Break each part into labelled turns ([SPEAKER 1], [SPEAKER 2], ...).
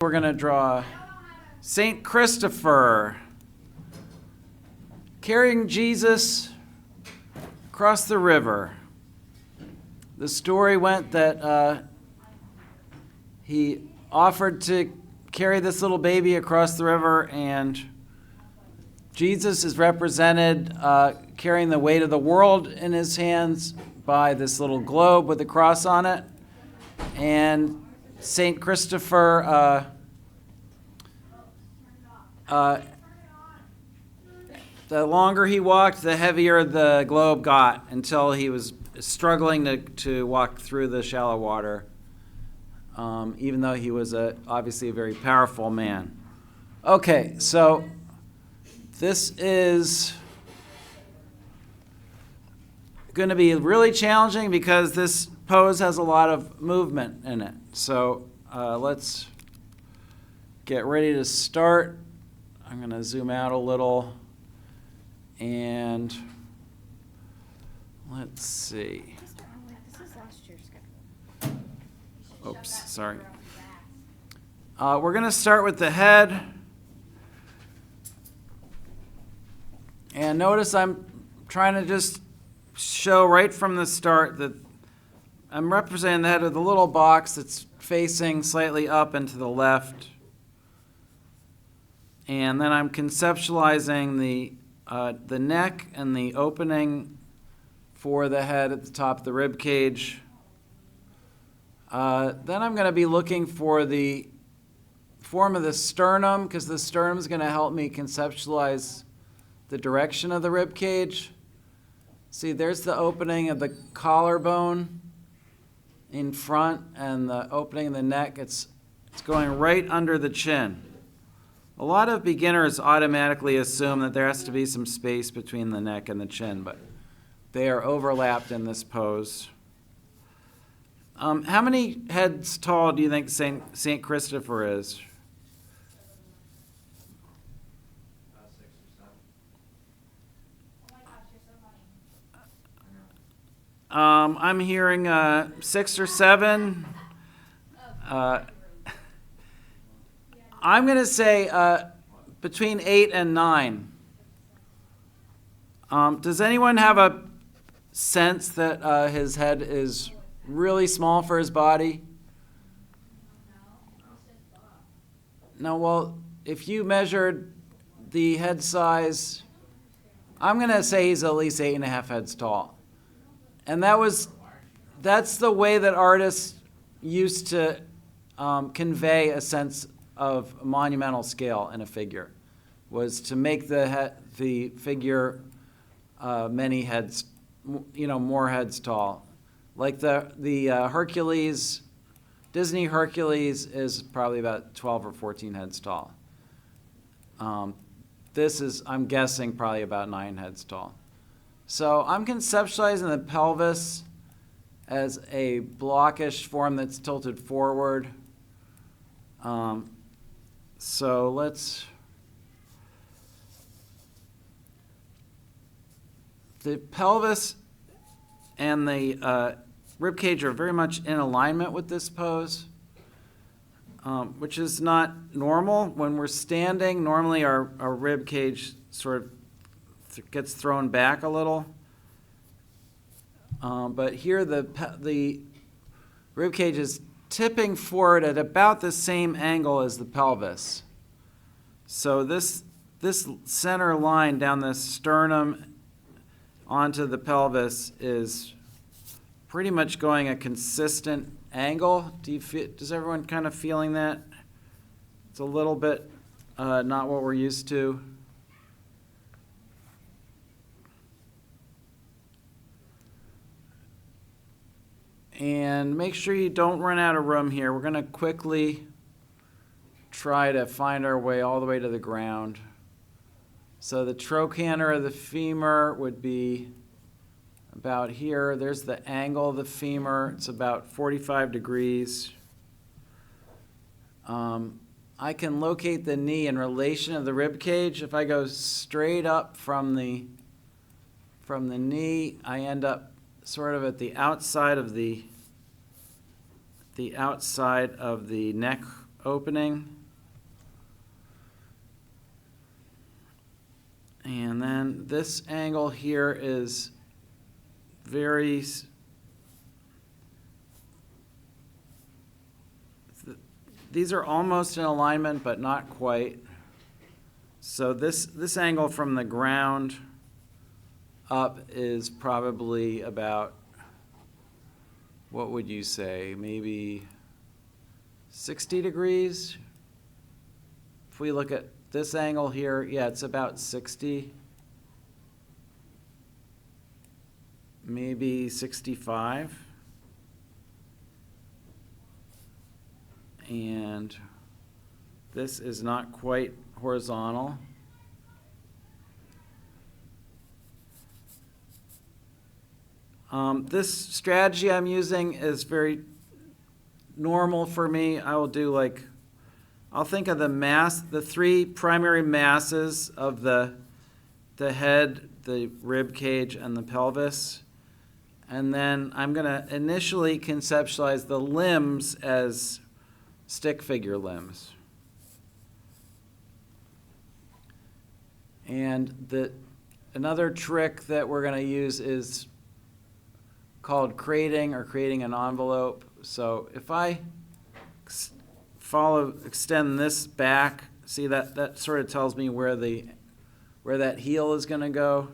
[SPEAKER 1] We're going to draw Saint Christopher carrying Jesus across the river. The story went that he offered to carry this little baby across the river, and Jesus is represented carrying the weight of the world in his hands by this little globe with a cross on it. And Saint Christopher, the longer he walked, the heavier the globe got until he was struggling to walk through the shallow water, even though he was obviously a very powerful man. Okay, so this is going to be really challenging because this pose has a lot of movement in it. So let's get ready to start. I'm going to zoom out a little and let's see.
[SPEAKER 2] This is last year's schedule.
[SPEAKER 1] Oops, sorry. We're going to start with the head. And notice I'm trying to just show right from the start that I'm representing the head of the little box that's facing slightly up and to the left. And then I'm conceptualizing the neck and the opening for the head at the top of the rib cage. Then I'm going to be looking for the form of the sternum, because the sternum is going to help me conceptualize the direction of the rib cage. See, there's the opening of the collarbone in front, and the opening of the neck. It's going right under the chin. A lot of beginners automatically assume that there has to be some space between the neck and the chin, but they are overlapped in this pose. How many heads tall do you think Saint Christopher is?
[SPEAKER 3] 6 or 7.
[SPEAKER 1] I'm hearing 6 or 7. I'm going to say between 8 and 9. Does anyone have a sense that his head is really small for his body? No, well, if you measured the head size, I'm going to say he's at least 8.5 heads tall. And that's the way that artists used to convey a sense of monumental scale in a figure, was to make the figure many heads, more heads tall. Like the Hercules, Disney Hercules is probably about 12 or 14 heads tall. This is, I'm guessing, probably about 9 heads tall. So I'm conceptualizing the pelvis as a blockish form that's tilted forward. So the pelvis and the rib cage are very much in alignment with this pose, which is not normal. When we're standing, normally our rib cage sort of gets thrown back a little. But here the rib cage is tipping forward at about the same angle as the pelvis. So this center line down the sternum onto the pelvis is pretty much going a consistent angle. Does everyone kind of feeling that? It's a little bit not what we're used to. And make sure you don't run out of room here. We're going to quickly try to find our way all the way to the ground. So the trochanter of the femur would be about here. There's the angle of the femur. It's about 45 degrees. I can locate the knee in relation to the rib cage. If I go straight up from the knee, I end up sort of at the outside of the neck opening. And then this angle here is very, these are almost in alignment, but not quite. So this angle from the ground up is probably about, what would you say, maybe 60 degrees? If we look at this angle here, yeah, it's about 60, maybe 65. And this is not quite horizontal. This strategy I'm using is very normal for me. I will do like, I'll think of the mass, the three primary masses of the head, the rib cage, and the pelvis. And then I'm going to initially conceptualize the limbs as stick figure limbs. And another trick that we're going to use is called crating, or creating an envelope. So if I extend this back, see that sort of tells me where that heel is going to go.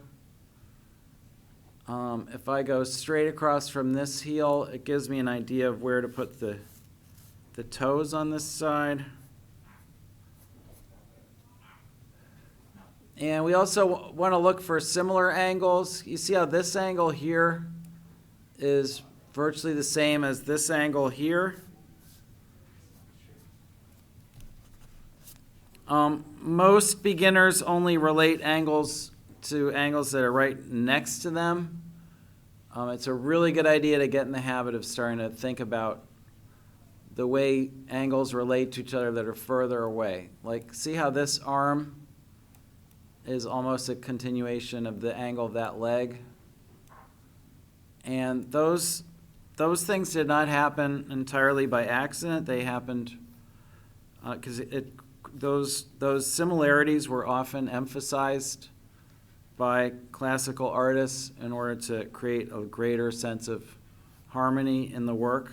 [SPEAKER 1] If I go straight across from this heel, it gives me an idea of where to put the toes on this side. And we also want to look for similar angles. You see how this angle here is virtually the same as this angle here. Most beginners only relate angles to angles that are right next to them. It's a really good idea to get in the habit of starting to think about the way angles relate to each other that are further away. Like, see how this arm is almost a continuation of the angle of that leg? And those things did not happen entirely by accident. They happened because those similarities were often emphasized by classical artists in order to create a greater sense of harmony in the work,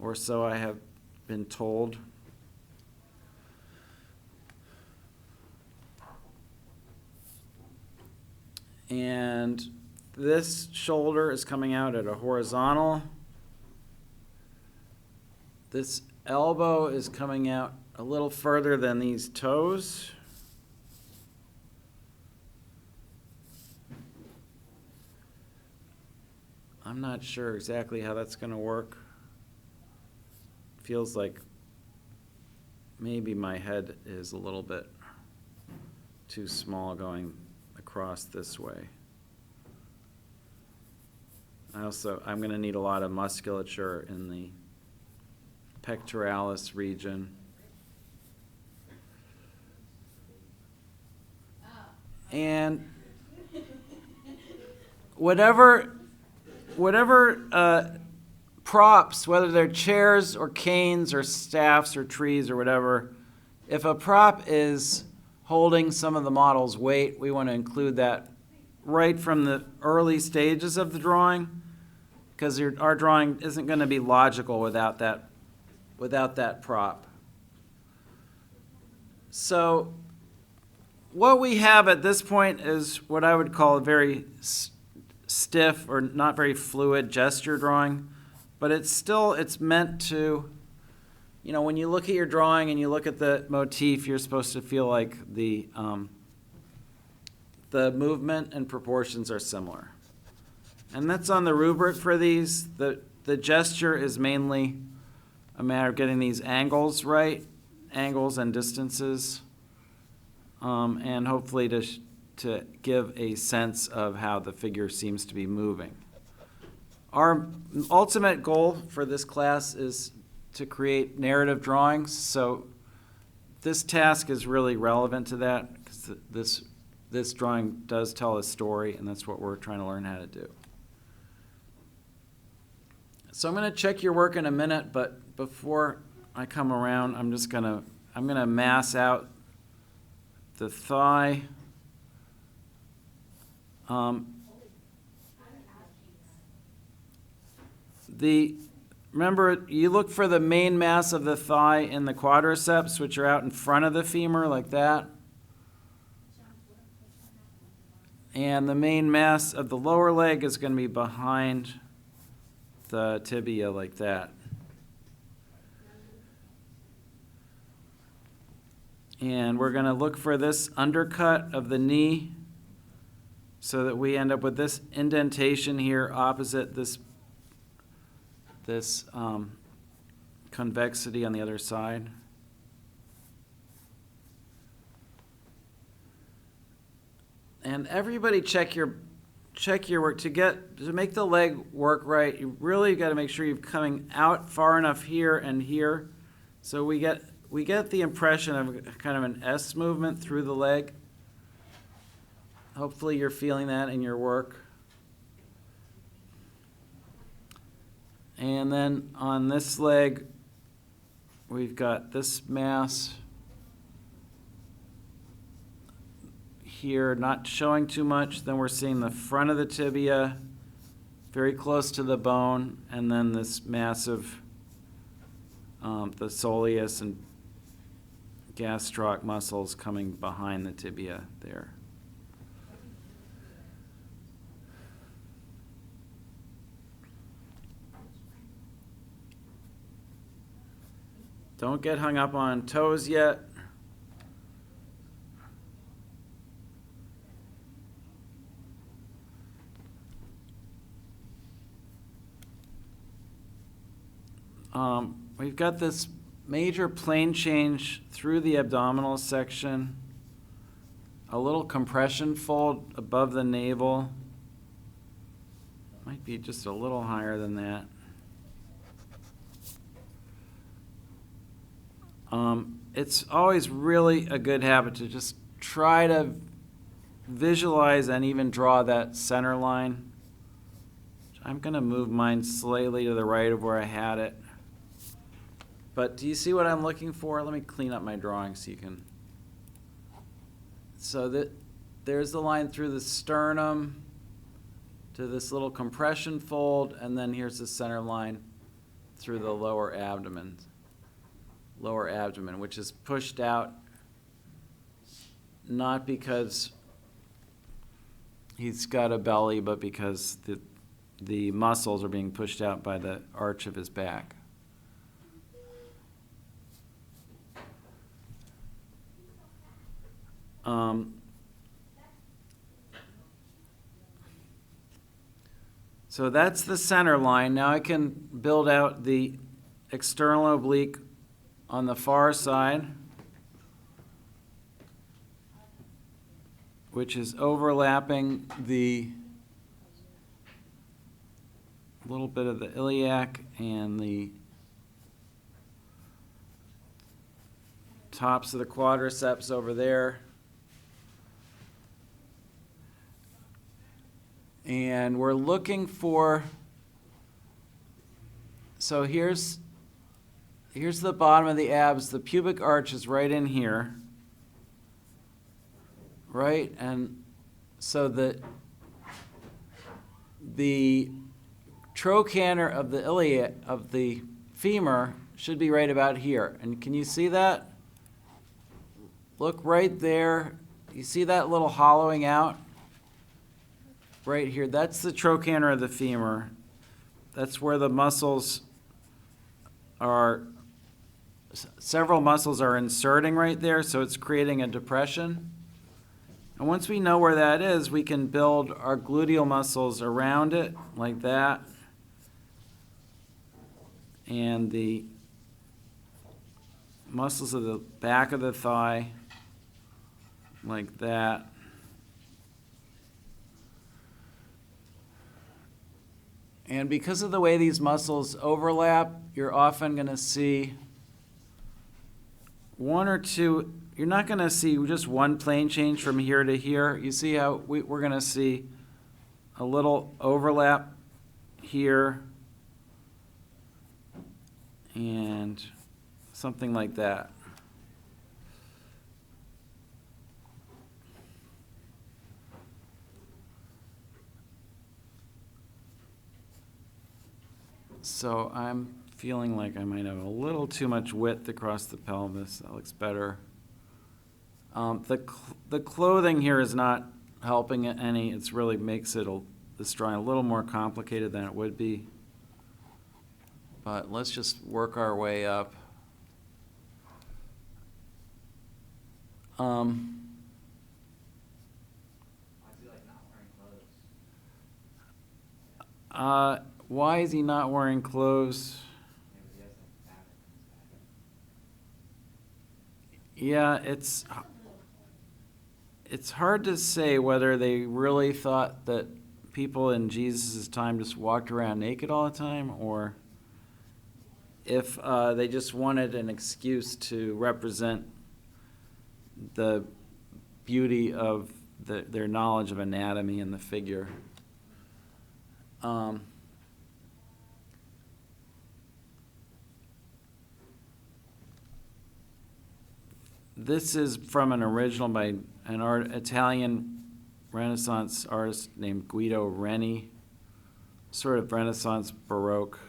[SPEAKER 1] or so I have been told. And this shoulder is coming out at a horizontal. This elbow is coming out a little further than these toes. I'm not sure exactly how that's going to work. Feels like maybe my head is a little bit too small going across this way. I'm going to need a lot of musculature in the pectoralis region. And whatever props, whether they're chairs or canes or staffs or trees or whatever, if a prop is holding some of the model's weight, we want to include that right from the early stages of the drawing, because our drawing isn't going to be logical without that prop. So what we have at this point is what I would call a very stiff or not very fluid gesture drawing, but it's meant to, when you look at your drawing and you look at the motif, you're supposed to feel like the movement and proportions are similar. And that's on the rubric for these. The gesture is mainly a matter of getting these angles right, angles and distances, and hopefully to give a sense of how the figure seems to be moving. Our ultimate goal for this class is to create narrative drawings, so this task is really relevant to that, because this drawing does tell a story, and that's what we're trying to learn how to do. So I'm going to check your work in a minute, but before I come around, I'm gonna mass out the thigh. Remember, you look for the main mass of the thigh in the quadriceps, which are out in front of the femur like that. And the main mass of the lower leg is going to be behind the tibia like that. And we're going to look for this undercut of the knee so that we end up with this indentation here opposite this convexity on the other side. And everybody check your work to make the leg work right. You really got to make sure you're coming out far enough here and here, so we get the impression of kind of an S movement through the leg. Hopefully you're feeling that in your work. And then on this leg, we've got this mass here, not showing too much. Then we're seeing the front of the tibia, very close to the bone, and then this massive, the soleus and gastroc muscles coming behind the tibia there. Don't get hung up on toes yet. We've got this major plane change through the abdominal section, a little compression fold above the navel. Might be just a little higher than that. It's always really a good habit to just try to visualize and even draw that center line. I'm going to move mine slightly to the right of where I had it. But do you see what I'm looking for? Let me clean up my drawing so you can. So there's the line through the sternum to this little compression fold, and then here's the center line through the lower abdomen, which is pushed out not because he's got a belly, but because the muscles are being pushed out by the arch of his back. So that's the center line. Now I can build out the external oblique on the far side, which is overlapping the little bit of the iliac and the tops of the quadriceps over there. And we're looking for, so here's the bottom of the abs. The pubic arch is right in here, right? And so the trochanter of the iliac, of the femur, should be right about here. And can you see that? Look right there. You see that little hollowing out? Right here, that's the trochanter of the femur. That's where the muscles are, several muscles are inserting right there, so it's creating a depression. And once we know where that is, we can build our gluteal muscles around it, like that. And the muscles of the back of the thigh, like that. And because of the way these muscles overlap, you're often going to see one or two. You're not going to see just one plane change from here to here. You see how we're going to see a little overlap here and something like that. So I'm feeling like I might have a little too much width across the pelvis. That looks better. The clothing here is not helping it any. It's really makes it this drawing a little more complicated than it would be. But let's just work our way up.
[SPEAKER 3] Why is he like not wearing clothes?
[SPEAKER 1] Why is he not wearing clothes?
[SPEAKER 3] Maybe he has like fabric on his back.
[SPEAKER 1] Yeah, it's hard to say whether they really thought that people in Jesus' time just walked around naked all the time, or if they just wanted an excuse to represent the beauty of their knowledge of anatomy in the figure. This is from an original by an Italian Renaissance artist named Guido Reni, sort of Renaissance Baroque,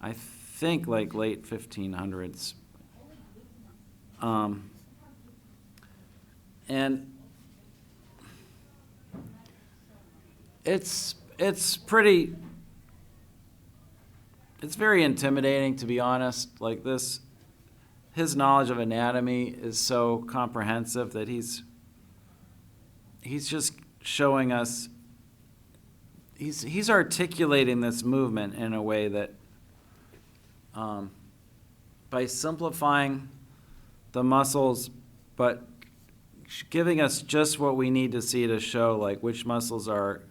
[SPEAKER 1] I think like late 1500s. And it's very intimidating, to be honest. Like this, his knowledge of anatomy is so comprehensive that he's just showing us, he's articulating this movement in a way that, by simplifying the muscles, but giving us just what we need to see to show like which muscles are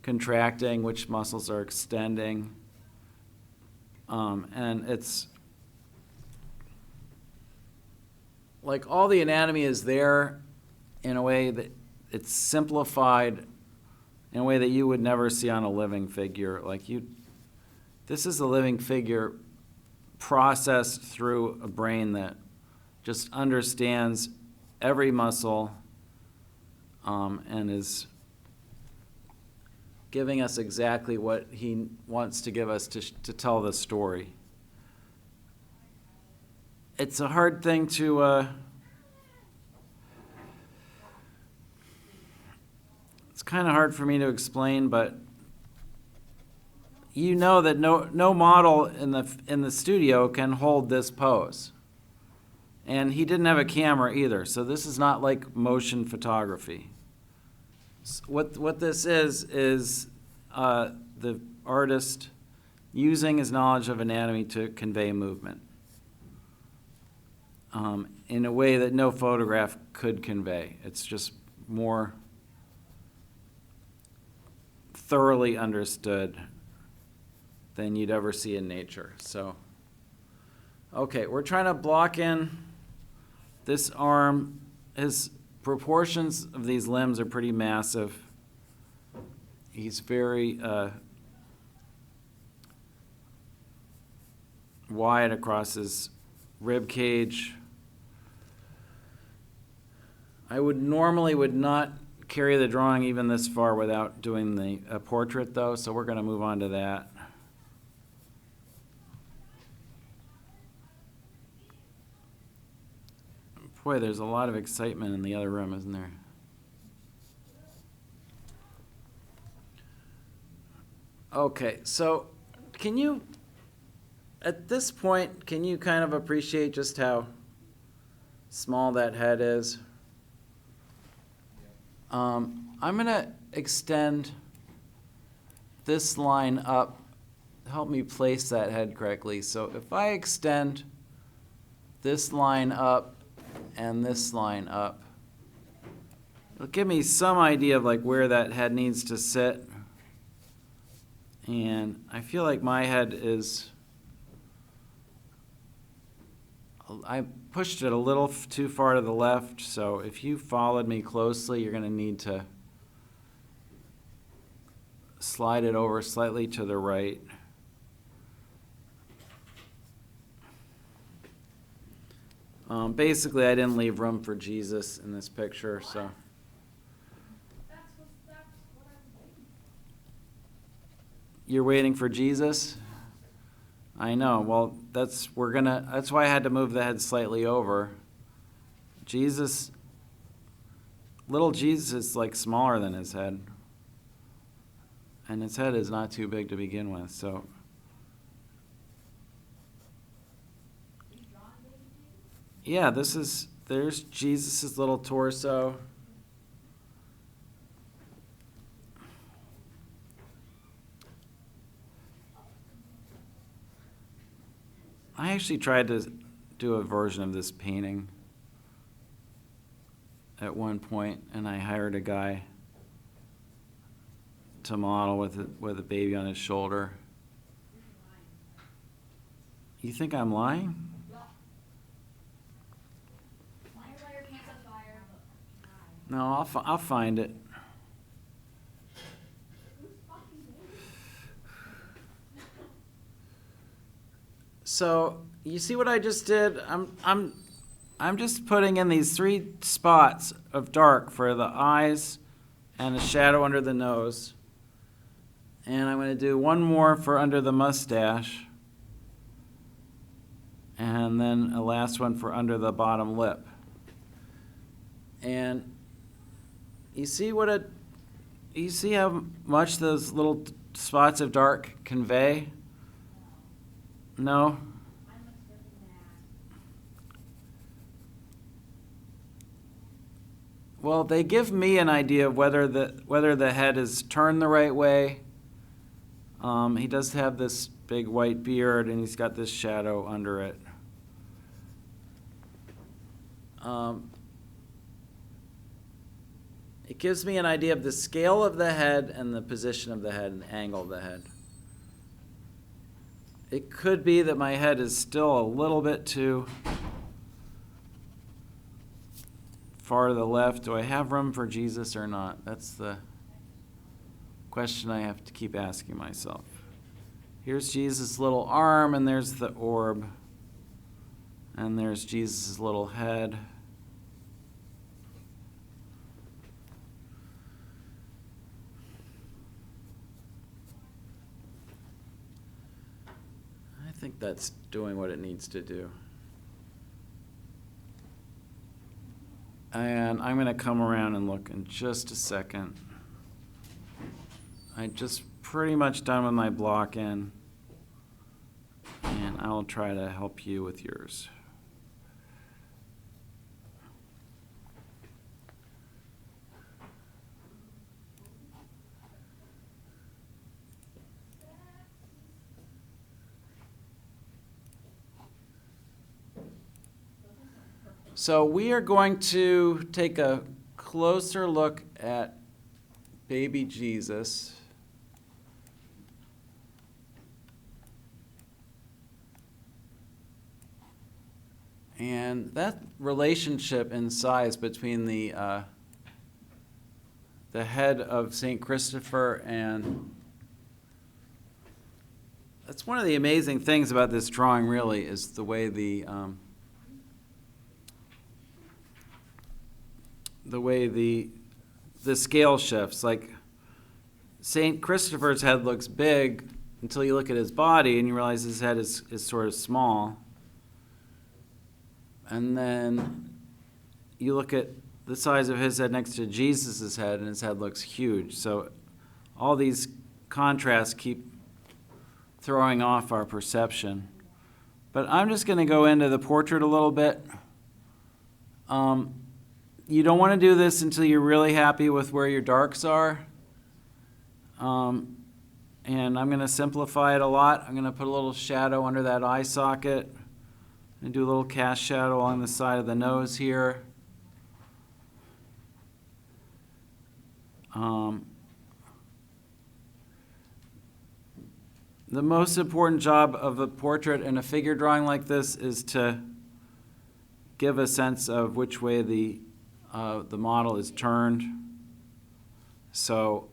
[SPEAKER 1] contracting, which muscles are extending, and it's like all the anatomy is there in a way that it's simplified in a way that you would never see on a living figure. This is a living figure processed through a brain that just understands every muscle, and is giving us exactly what he wants to give us to tell the story. It's a hard thing to, it's kind of hard for me to explain, but you know that no model in the studio can hold this pose. And he didn't have a camera either, so this is not like motion photography. What this is the artist using his knowledge of anatomy to convey movement in a way that no photograph could convey. It's just more thoroughly understood than you'd ever see in nature. So, okay, we're trying to block in this arm. His proportions of these limbs are pretty massive. He's very wide across his rib cage. I would not carry the drawing even this far without doing the portrait though, so we're going to move on to that. Boy, there's a lot of excitement in the other room, isn't there? Okay, so at this point, can you kind of appreciate just how small that head is? I'm going to extend this line up. Help me place that head correctly. So if I extend this line up and this line up, it'll give me some idea of like where that head needs to sit. And I feel like my head is, I pushed it a little too far to the left, so if you followed me closely, you're going to need to slide it over slightly to the right. Basically, I didn't leave room for Jesus in this picture, so. You're waiting for Jesus? I know. Well, that's why I had to move the head slightly over. Jesus, little Jesus is like smaller than his head. And his head is not too big to begin with, so. Yeah, there's Jesus' little torso. I actually tried to do a version of this painting at one point, and I hired a guy to model with a baby on his shoulder. You think I'm lying? No, I'll find it. So you see what I just did? I'm just putting in these 3 spots of dark for the eyes and a shadow under the nose. And I'm going to do one more for under the mustache. And then a last one for under the bottom lip. And you see how much those little spots of dark convey? No? Well, they give me an idea of whether the head is turned the right way. He does have this big white beard, and he's got this shadow under it. It gives me an idea of the scale of the head and the position of the head and the angle of the head. It could be that my head is still a little bit too far to the left. Do I have room for Jesus or not? That's the question I have to keep asking myself. Here's Jesus' little arm, and there's the orb. And there's Jesus' little head. I think that's doing what it needs to do. And I'm going to come around and look in just a second. I just pretty much done with my block in, and I'll try to help you with yours. So we are going to take a closer look at baby Jesus. And that relationship in size between the head of St. Christopher and that's one of the amazing things about this drawing really is the way the scale shifts. Like St. Christopher's head looks big until you look at his body and you realize his head is sort of small. And then you look at the size of his head next to Jesus' head, and his head looks huge. So all these contrasts keep throwing off our perception. But I'm just going to go into the portrait a little bit. You don't want to do this until you're really happy with where your darks are. And I'm going to simplify it a lot. I'm going to put a little shadow under that eye socket. And do a little cast shadow along the side of the nose here. The most important job of a portrait in a figure drawing like this is to give a sense of which way the model is turned. So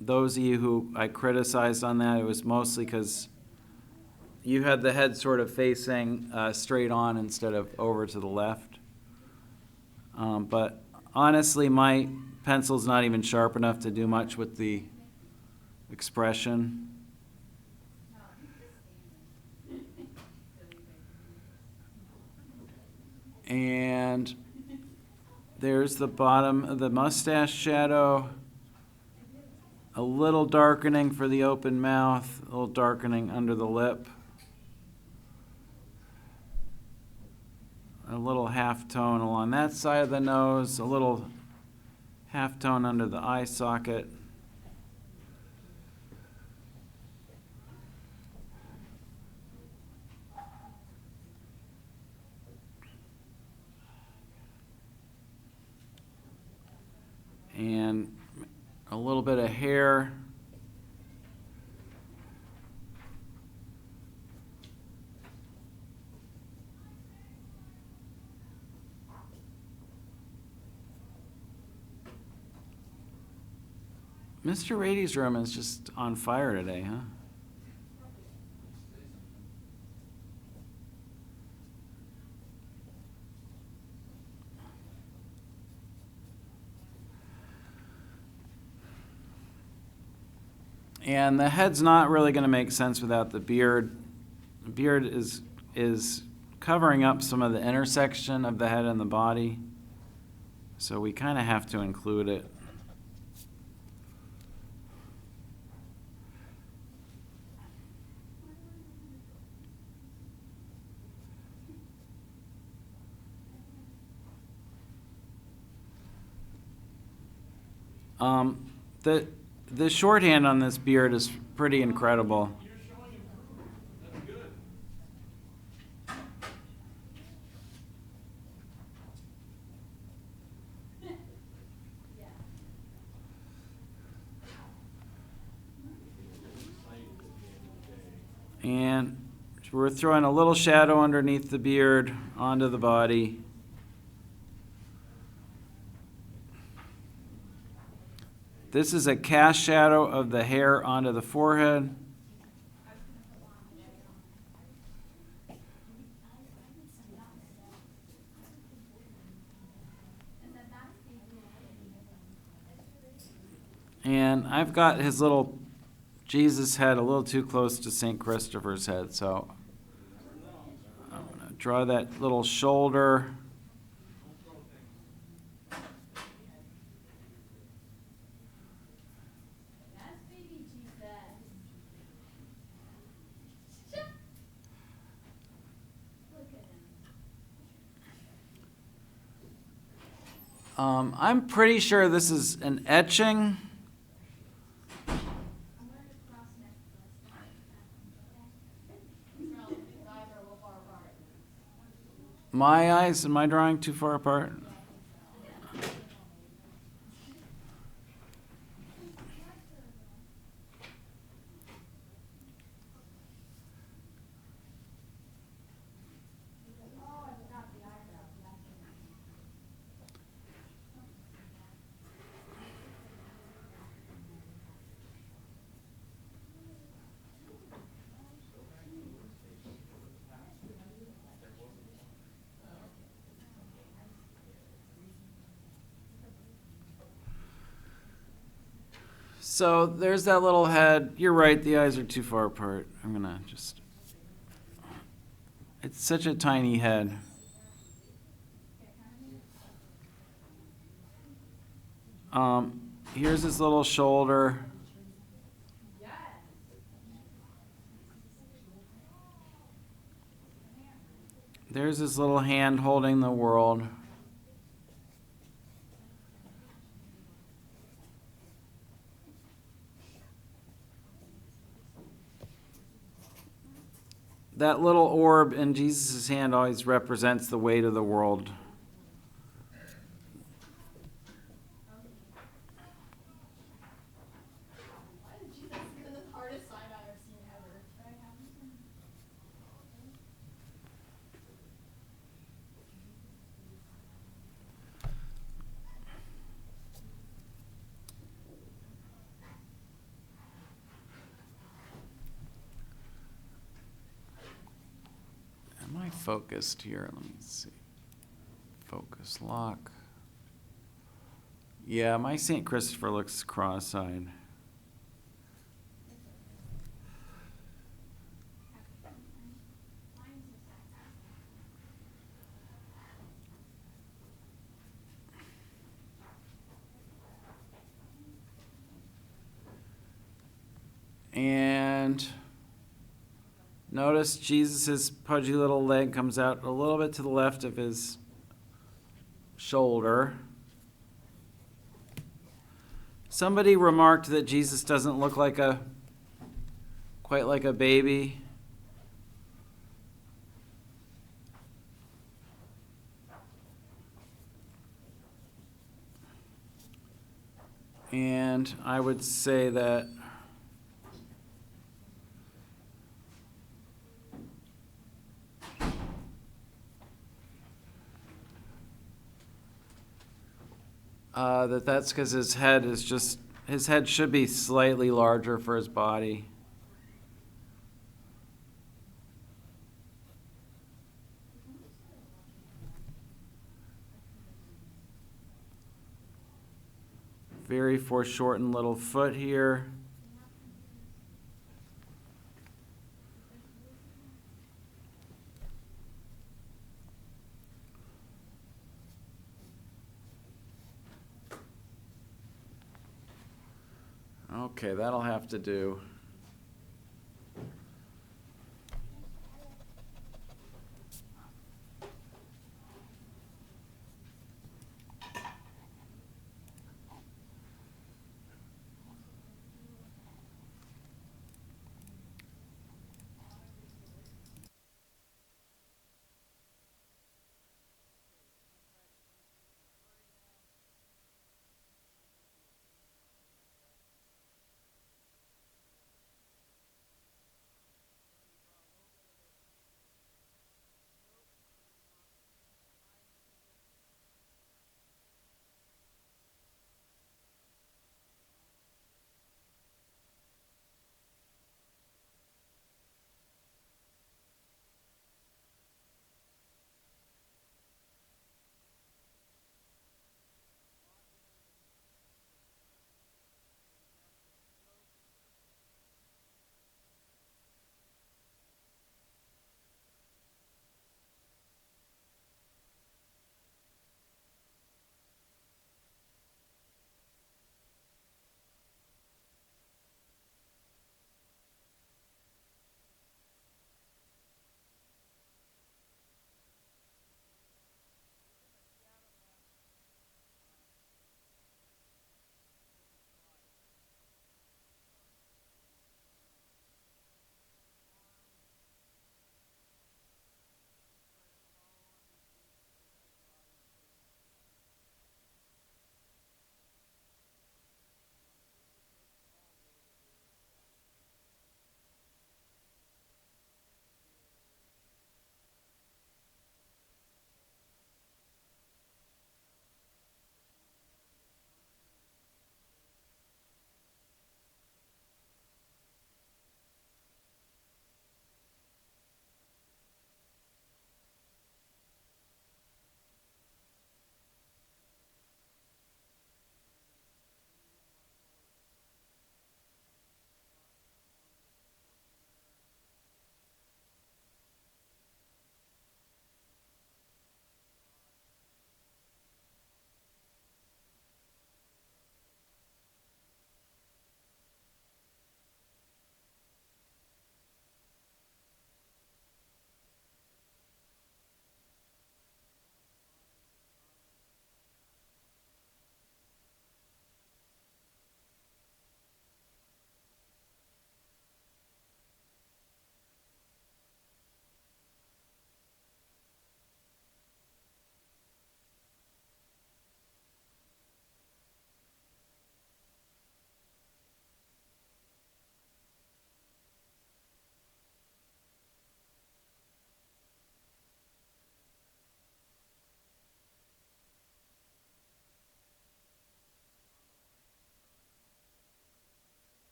[SPEAKER 1] those of you who I criticized on that, it was mostly because you had the head sort of facing straight on instead of over to the left. But honestly, my pencil's not even sharp enough to do much with the expression. And there's the bottom of the mustache shadow. A little darkening for the open mouth, a little darkening under the lip. A little half tone along that side of the nose, a little half tone under the eye socket. And a little bit of hair. Mr. Rady's room is just on fire today, huh? And the head's not really going to make sense without the beard. The beard is covering up some of the intersection of the head and the body, so we kind of have to include it. The shorthand on this beard is pretty incredible. And we're throwing a little shadow underneath the beard onto the body. This is a cast shadow of the hair onto the forehead. And I've got his little Jesus head a little too close to St. Christopher's head, so I'm going to draw that little shoulder. I'm pretty sure this is an etching. My eyes, am I drawing too far apart? So there's that little head. You're right, the eyes are too far apart. I'm gonna just, it's such a tiny head. Here's his little shoulder. There's his little hand holding the world. That little orb in Jesus' hand always represents the weight of the world. focused here. Let me see. Focus lock. Yeah, my St. Christopher looks cross-eyed. And notice Jesus' pudgy little leg comes out a little bit to the left of his shoulder. Somebody remarked that Jesus doesn't look quite like a baby. And I would say that that's because his head should be slightly larger for his body. Very foreshortened little foot here. Okay, that'll have to do.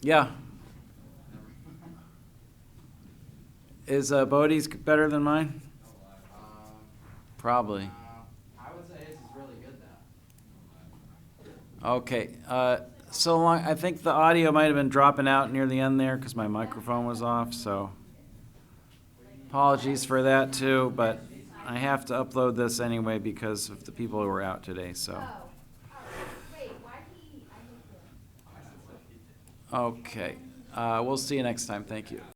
[SPEAKER 1] Yeah. Is Bodie's better than mine? Probably.
[SPEAKER 3] I would say his is really good though.
[SPEAKER 1] Okay, so long, I think the audio might have been dropping out near the end there because my microphone was off, so apologies for that too, but I have to upload this anyway because of the people who were out today, so. Okay, we'll see you next time, thank you.